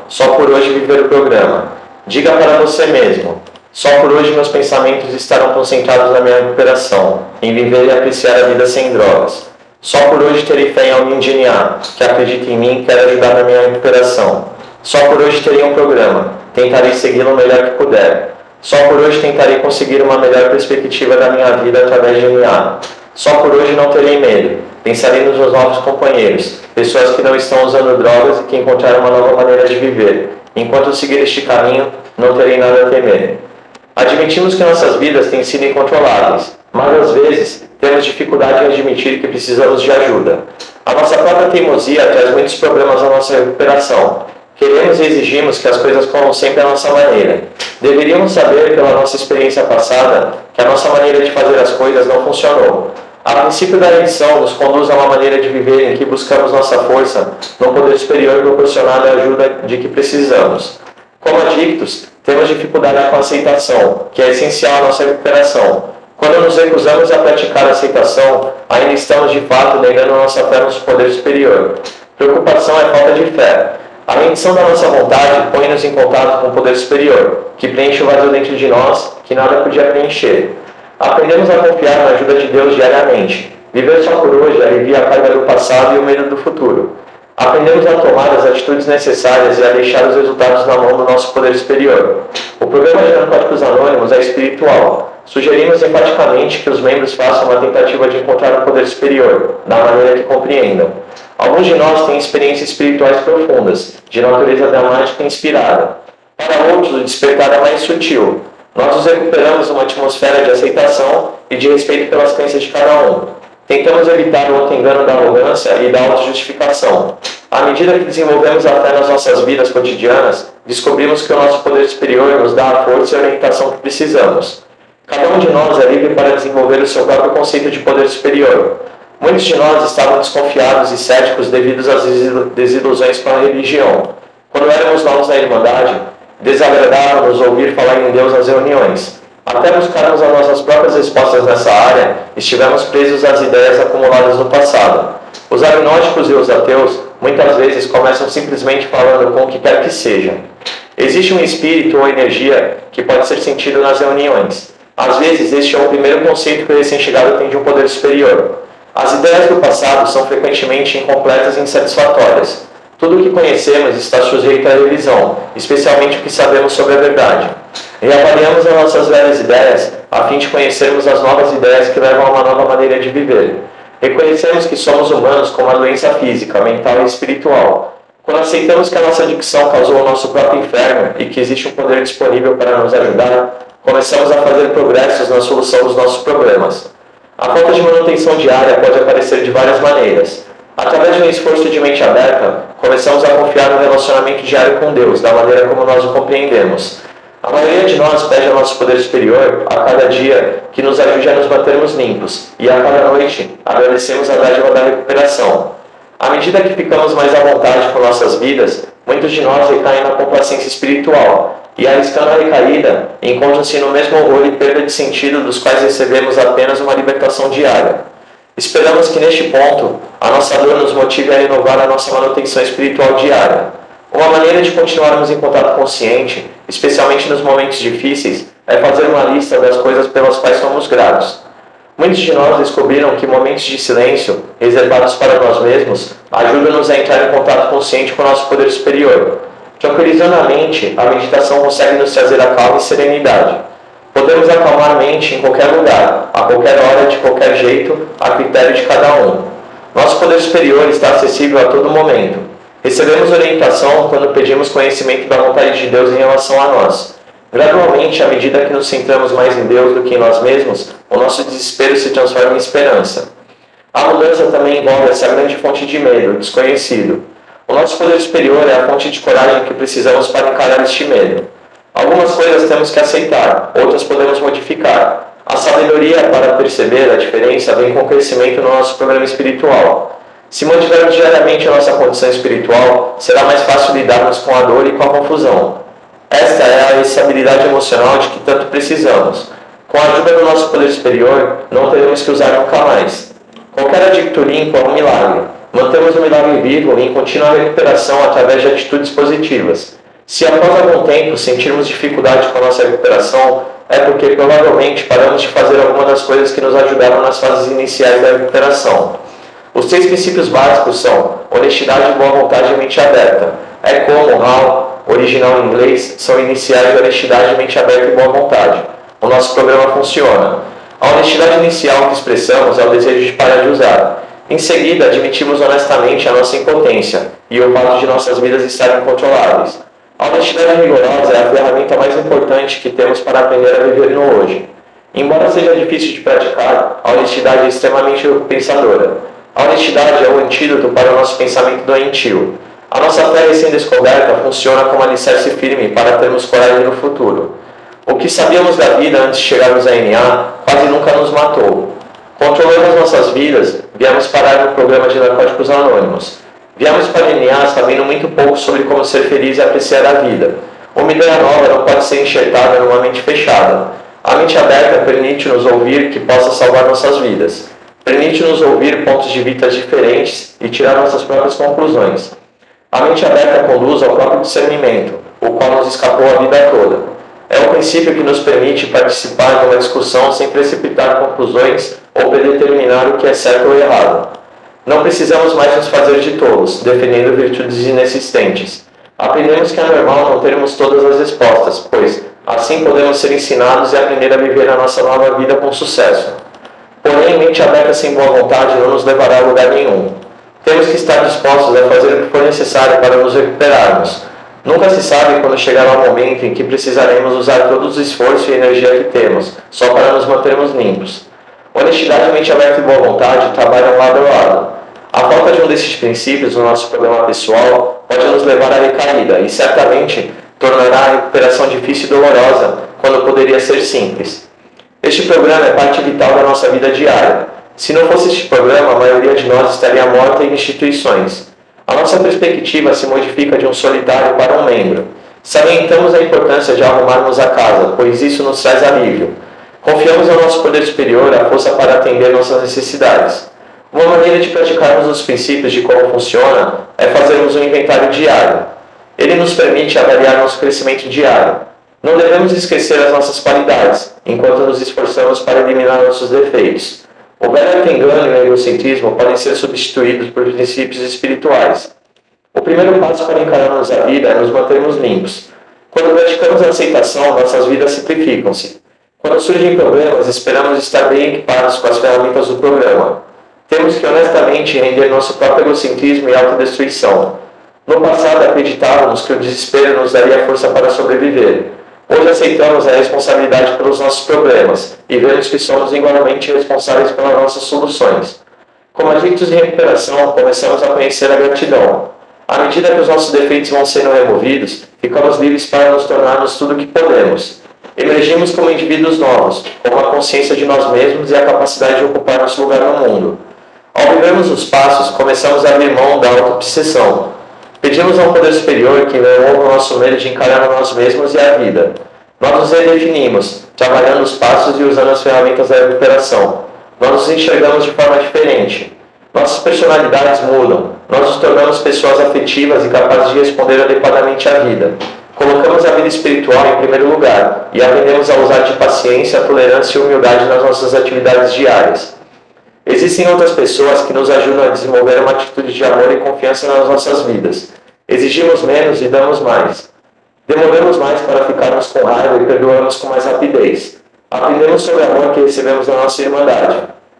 só por hoje viver o programa. Diga para você mesmo: só por hoje meus pensamentos estarão concentrados na minha recuperação, em viver e apreciar a vida sem drogas. Só por hoje terei fé em alguém de NA, que acredita em mim e quer ajudar na minha recuperação. Só por hoje terei um programa, tentarei segui-lo o melhor que puder. Só por hoje tentarei conseguir uma melhor perspectiva da minha vida através de NA. Só por hoje não terei medo, pensarei nos meus novos companheiros, pessoas que não estão usando drogas e que encontraram uma nova maneira de viver. Enquanto seguir este caminho, não terei nada a temer. Admitimos que nossas vidas têm sido incontroláveis, mas às vezes temos dificuldade em admitir que precisamos de ajuda. A nossa própria teimosia traz muitos problemas à nossa recuperação. Queremos e exigimos que as coisas corram sempre à nossa maneira. Deveríamos saber, pela nossa experiência passada, que a nossa maneira de fazer as coisas não funcionou. A princípio da rendição nos conduz a uma maneira de viver em que buscamos nossa força no poder superior proporcionado à ajuda de que precisamos. Como adictos, temos dificuldade com a aceitação, que é essencial à nossa recuperação. Quando nos recusamos a praticar a aceitação, ainda estamos de fato negando nossa fé no poder superior. Preocupação é falta de fé. A rendição da nossa vontade põe-nos em contato com o poder superior, que preenche o vazio dentro de nós, que nada podia preencher. Aprendemos a confiar na ajuda de Deus diariamente. Viver só por hoje alivia a carga do passado e o medo do futuro. Aprendemos a tomar as atitudes necessárias e a deixar os resultados na mão do nosso poder superior. O programa de Narcóticos Anônimos é espiritual. Sugerimos enfaticamente que os membros façam uma tentativa de encontrar o poder superior, da maneira que compreendam. Alguns de nós têm experiências espirituais profundas, de natureza dramática e inspirada. Para outros, o despertar é mais sutil. Nós nos recuperamos numa atmosfera de aceitação e de respeito pelas crenças de cada um. Tentamos evitar o auto-engano da arrogância e da autojustificação. À medida que desenvolvemos a fé nas nossas vidas cotidianas, descobrimos que o nosso poder superior nos dá a força e a orientação que precisamos. Cada um de nós é livre para desenvolver o seu próprio conceito de poder superior. Muitos de nós estavam desconfiados e céticos devido às desilusões com a religião. Quando éramos novos na Irmandade, desagradava-nos ouvir falar em Deus nas reuniões. Até buscarmos as nossas próprias respostas nessa área, estivemos presos às ideias acumuladas no passado. Os agnósticos e os ateus muitas vezes começam simplesmente falando com o que quer que seja. Existe um espírito ou energia que pode ser sentido nas reuniões. Às vezes, este é o primeiro conceito que o recém-chegado tem de um poder superior. As ideias do passado são frequentemente incompletas e insatisfatórias. Tudo o que conhecemos está sujeito à revisão, especialmente o que sabemos sobre a verdade. Reavaliamos as nossas velhas ideias a fim de conhecermos as novas ideias que levam a uma nova maneira de viver. Reconhecemos que somos humanos com uma doença física, mental e espiritual. Quando aceitamos que a nossa adicção causou o nosso próprio inferno e que existe um poder disponível para nos ajudar, começamos a fazer progressos na solução dos nossos problemas. A falta de manutenção diária pode aparecer de várias maneiras. Através de um esforço de mente aberta, começamos a confiar no relacionamento diário com Deus, da maneira como nós o compreendemos. A maioria de nós pede ao nosso poder superior, a cada dia, que nos ajude a nos mantermos limpos, e a cada noite agradecemos a dádiva da recuperação. À medida que ficamos mais à vontade com nossas vidas, muitos de nós recaem na complacência espiritual, e arriscando a recaída, encontram-se no mesmo horror e perda de sentido dos quais recebemos apenas uma libertação diária. Esperamos que neste ponto, a nossa dor nos motive a renovar a nossa manutenção espiritual diária. Uma maneira de continuarmos em contato consciente, especialmente nos momentos difíceis, é fazer uma lista das coisas pelas quais somos gratos. Muitos de nós descobriram que momentos de silêncio, reservados para nós mesmos, ajudam-nos a entrar em contato consciente com o nosso poder superior. Tranquilizando a mente, a meditação consegue nos trazer a calma e serenidade. Podemos acalmar a mente em qualquer lugar, a qualquer hora, de qualquer jeito, a critério de cada um. Nosso poder superior está acessível a todo momento. Recebemos orientação quando pedimos conhecimento da vontade de Deus em relação a nós. Gradualmente, à medida que nos centramos mais em Deus do que em nós mesmos, o nosso desespero se transforma em esperança. A mudança também envolve essa grande fonte de medo, o desconhecido. O nosso poder superior é a fonte de coragem que precisamos para encarar este medo. Algumas coisas temos que aceitar, outras podemos modificar. A sabedoria para perceber a diferença vem com o crescimento no nosso programa espiritual. Se mantivermos diariamente a nossa condição espiritual, será mais fácil lidarmos com a dor e com a confusão. Esta é a estabilidade emocional de que tanto precisamos. Com a ajuda do nosso poder superior, não teremos que usar nunca mais. Qualquer adicto limpo é um milagre. Mantemos o milagre vivo em contínua recuperação através de atitudes positivas. Se após algum tempo sentirmos dificuldade com a nossa recuperação, é porque provavelmente paramos de fazer alguma das coisas que nos ajudaram nas fases iniciais da recuperação. Os 3 princípios básicos são honestidade, boa vontade e mente aberta. É como HAL, original em inglês, são iniciais de honestidade, mente aberta e boa vontade. O nosso programa funciona. A honestidade inicial que expressamos é o desejo de parar de usar. Em seguida, admitimos honestamente a nossa impotência e o fato de nossas vidas estarem incontroláveis. A honestidade rigorosa é a ferramenta mais importante que temos para aprender a viver no hoje. Embora seja difícil de praticar, a honestidade é extremamente recompensadora. A honestidade é o antídoto para o nosso pensamento doentio. A nossa fé recém-descoberta funciona como alicerce firme para termos coragem no futuro. O que sabíamos da vida antes de chegarmos a NA quase nunca nos matou. Controlando as nossas vidas, viemos parar no programa de Narcóticos Anônimos. Viemos para a NA sabendo muito pouco sobre como ser feliz e apreciar a vida. Uma ideia nova não pode ser enxertada numa mente fechada. A mente aberta permite-nos ouvir que possa salvar nossas vidas. Permite-nos ouvir pontos de vista diferentes e tirar nossas próprias conclusões. A mente aberta conduz ao próprio discernimento, o qual nos escapou a vida toda. É um princípio que nos permite participar de uma discussão sem precipitar conclusões ou predeterminar o que é certo ou errado. Não precisamos mais nos fazer de tolos, defendendo virtudes inexistentes. Aprendemos que é normal não termos todas as respostas, pois assim podemos ser ensinados e aprender a viver a nossa nova vida com sucesso. Porém, mente aberta sem boa vontade não nos levará a lugar nenhum. Temos que estar dispostos a fazer o que for necessário para nos recuperarmos. Nunca se sabe quando chegará o momento em que precisaremos usar todo o esforço e energia que temos, só para nos mantermos limpos. Honestidade, mente aberta e boa vontade trabalham lado a lado. A falta de um desses princípios no nosso programa pessoal pode nos levar à recaída e certamente tornará a recuperação difícil e dolorosa quando poderia ser simples. Este programa é parte vital da nossa vida diária. Se não fosse este programa, a maioria de nós estaria morta em instituições. A nossa perspectiva se modifica de um solitário para um membro. Salientamos a importância de arrumarmos a casa, pois isso nos traz alívio. Confiamos ao nosso poder superior a força para atender nossas necessidades. Uma maneira de praticarmos os princípios de como funciona é fazermos um inventário diário. Ele nos permite avaliar nosso crescimento diário. Não devemos esquecer as nossas qualidades, enquanto nos esforçamos para eliminar nossos defeitos. O velho engano e o egocentrismo podem ser substituídos por princípios espirituais. O primeiro passo para encararmos a vida é nos mantermos limpos. Quando praticamos a aceitação, nossas vidas simplificam-se. Quando surgem problemas, esperamos estar bem equipados com as ferramentas do programa. Temos que honestamente render nosso próprio egocentrismo e autodestruição. No passado, acreditávamos que o desespero nos daria força para sobreviver. Hoje aceitamos a responsabilidade pelos nossos problemas e vemos que somos igualmente responsáveis pelas nossas soluções. Como adictos em recuperação, começamos a conhecer a gratidão. À medida que os nossos defeitos vão sendo removidos, ficamos livres para nos tornarmos tudo o que podemos. Emergimos como indivíduos novos, com a consciência de nós mesmos e a capacidade de ocupar nosso lugar no mundo. Ao vivermos os passos, começamos a abrir mão da auto-obsessão. Pedimos ao poder superior que remova o nosso medo de encarar a nós mesmos e a vida. Nós nos redefinimos, trabalhando os passos e usando as ferramentas da recuperação. Nós nos enxergamos de forma diferente. Nossas personalidades mudam. Nós nos tornamos pessoas afetivas e capazes de responder adequadamente à vida. Colocamos a vida espiritual em primeiro lugar e aprendemos a usar de paciência, tolerância e humildade nas nossas atividades diárias. Existem outras pessoas que nos ajudam a desenvolver uma atitude de amor e confiança nas nossas vidas. Exigimos menos e damos mais. Demoramos mais para ficarmos com raiva e perdoamos com mais rapidez. Aprendemos sobre o amor que recebemos da nossa irmandade.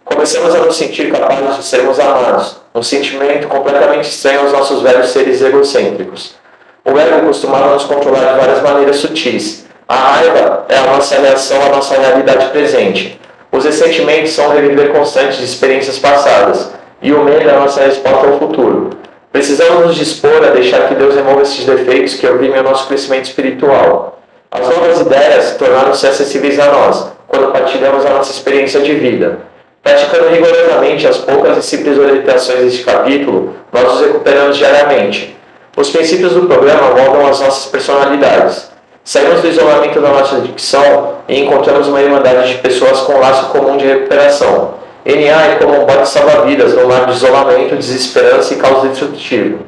Começamos a nos sentir capazes de sermos amados, um sentimento completamente estranho aos nossos velhos seres egocêntricos. O ego costumava nos controlar de várias maneiras sutis. A raiva é a nossa reação à nossa realidade presente. Os ressentimentos são um reviver constante de experiências passadas, e o medo é a nossa resposta ao futuro. Precisamos nos dispor a deixar que Deus remova esses defeitos que oprimem o nosso crescimento espiritual. As novas ideias tornaram-se acessíveis a nós, quando partilhamos a nossa experiência de vida. Praticando rigorosamente as poucas e simples orientações deste capítulo, nós nos recuperamos diariamente. Os princípios do programa moldam as nossas personalidades. Saímos do isolamento da nossa adicção e encontramos uma irmandade de pessoas com um laço comum de recuperação. NA é como um bote salva-vidas no mar de isolamento, desesperança e caos destrutivo.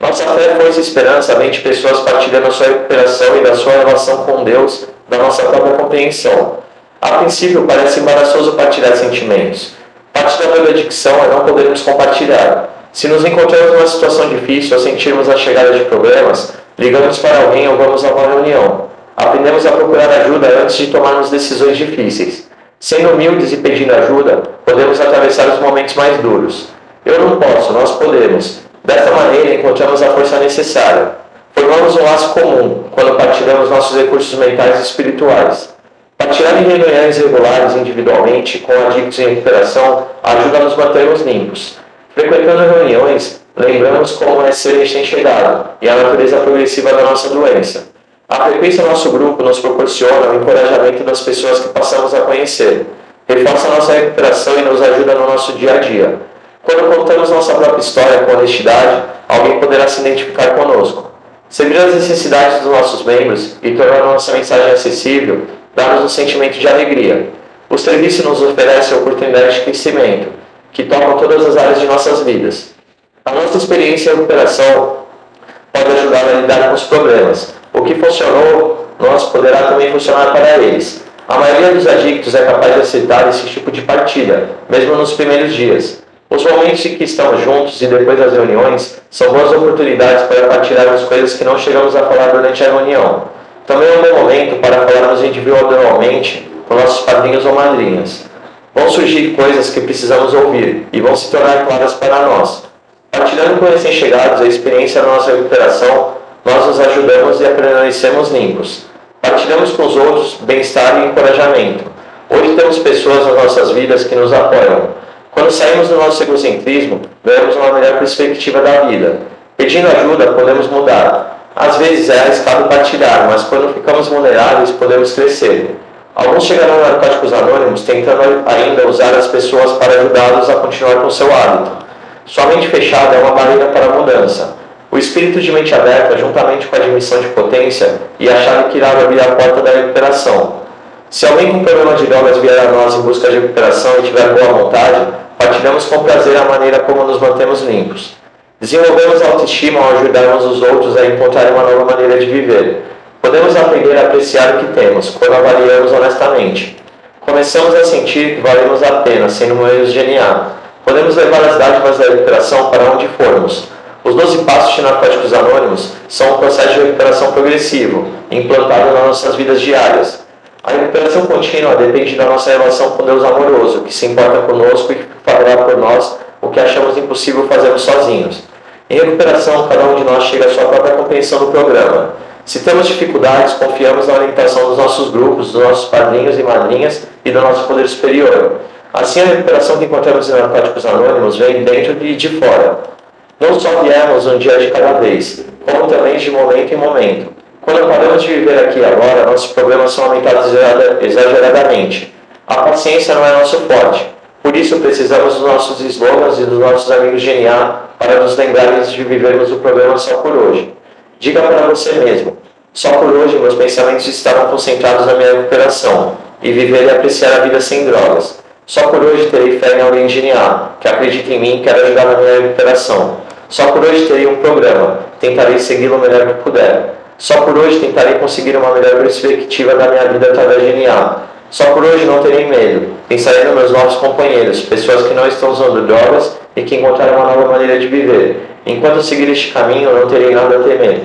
Nossa fé, força e esperança vem de pessoas partilhando a sua recuperação e da sua relação com Deus, da nossa própria compreensão. A princípio, parece embaraçoso partilhar sentimentos. Parte da nossa adicção é não podermos compartilhar. Se nos encontramos numa situação difícil ou sentirmos a chegada de problemas, ligamos para alguém ou vamos a uma reunião. Aprendemos a procurar ajuda antes de tomarmos decisões difíceis. Sendo humildes e pedindo ajuda, podemos atravessar os momentos mais duros. Eu não posso, nós podemos. Desta maneira, encontramos a força necessária. Formamos um laço comum quando partilhamos nossos recursos mentais e espirituais. Partilhar em reuniões regulares individualmente com adictos em recuperação ajuda a nos mantermos limpos. Frequentando reuniões, lembramos como é ser recém-chegado e a natureza progressiva da nossa doença. A frequência do nosso grupo nos proporciona o encorajamento das pessoas que passamos a conhecer, reforça a nossa recuperação e nos ajuda no nosso dia a dia. Quando contamos nossa própria história com honestidade, alguém poderá se identificar conosco. Servir as necessidades dos nossos membros e tornar a nossa mensagem acessível dá-nos um sentimento de alegria. O serviço nos oferece oportunidades de crescimento, que tocam todas as áreas de nossas vidas. A nossa experiência em recuperação pode ajudar a lidar com os problemas. O que funcionou, nós poderá também funcionar para eles. A maioria dos adictos é capaz de aceitar esse tipo de partilha, mesmo nos primeiros dias. Os momentos em que estamos juntos e depois das reuniões são boas oportunidades para partilharmos coisas que não chegamos a falar durante a reunião. Também é um bom momento para falarmos individualmente com nossos padrinhos ou madrinhas. Vão surgir coisas que precisamos ouvir e vão se tornar claras para nós. Partilhando com recém-chegados a experiência da nossa recuperação, nós nos ajudamos e permanecemos limpos. Partilhamos com os outros bem-estar e encorajamento. Hoje temos pessoas nas nossas vidas que nos apoiam. Quando saímos do nosso egocentrismo, ganhamos uma melhor perspectiva da vida. Pedindo ajuda, podemos mudar. Às vezes é arriscado partilhar, mas quando ficamos vulneráveis, podemos crescer. Alguns chegarão a Narcóticos Anônimos tentando ainda usar as pessoas para ajudá-los a continuar com seu hábito. Sua mente fechada é uma barreira para a mudança. O espírito de mente aberta, juntamente com a admissão de potência e a chave que irá abrir a porta da recuperação. Se alguém com problema de drogas vier a nós em busca de recuperação e tiver boa vontade, partilhamos com prazer a maneira como nos mantemos limpos. Desenvolvemos a autoestima ao ajudarmos os outros a encontrar uma nova maneira de viver. Podemos aprender a apreciar o que temos, quando avaliamos honestamente. Começamos a sentir que valemos a pena, sendo moedos de DNA. Podemos levar as dádivas da recuperação para onde formos. Os 12 passos de Narcóticos Anônimos são um processo de recuperação progressivo, implantado nas nossas vidas diárias. A recuperação contínua depende da nossa relação com Deus amoroso, que se importa conosco e que fará por nós o que achamos impossível fazermos sozinhos. Em recuperação, cada um de nós chega à sua própria compreensão do programa. Se temos dificuldades, confiamos na orientação dos nossos grupos, dos nossos padrinhos e madrinhas e do nosso poder superior. Assim, a recuperação que encontramos em Narcóticos Anônimos vem dentro e de fora. Não só viemos um dia de cada vez, como também de momento em momento. Quando paramos de viver aqui e agora, nossos problemas são aumentados exageradamente. A paciência não é nosso forte. Por isso, precisamos dos nossos slogans e dos nossos amigos de DNA para nos lembrarmos de vivermos o problema só por hoje. Diga para você mesmo: só por hoje meus pensamentos estarão concentrados na minha recuperação e viver e apreciar a vida sem drogas. Só por hoje terei fé em alguém de DNA, que acredita em mim e quer ajudar na minha recuperação. Só por hoje terei um programa, tentarei segui-lo o melhor que puder. Só por hoje tentarei conseguir uma melhor perspectiva da minha vida através de DNA. Só por hoje não terei medo, pensarei nos meus novos companheiros, pessoas que não estão usando drogas e que encontraram uma nova maneira de viver. Enquanto seguir este caminho, não terei nada a temer.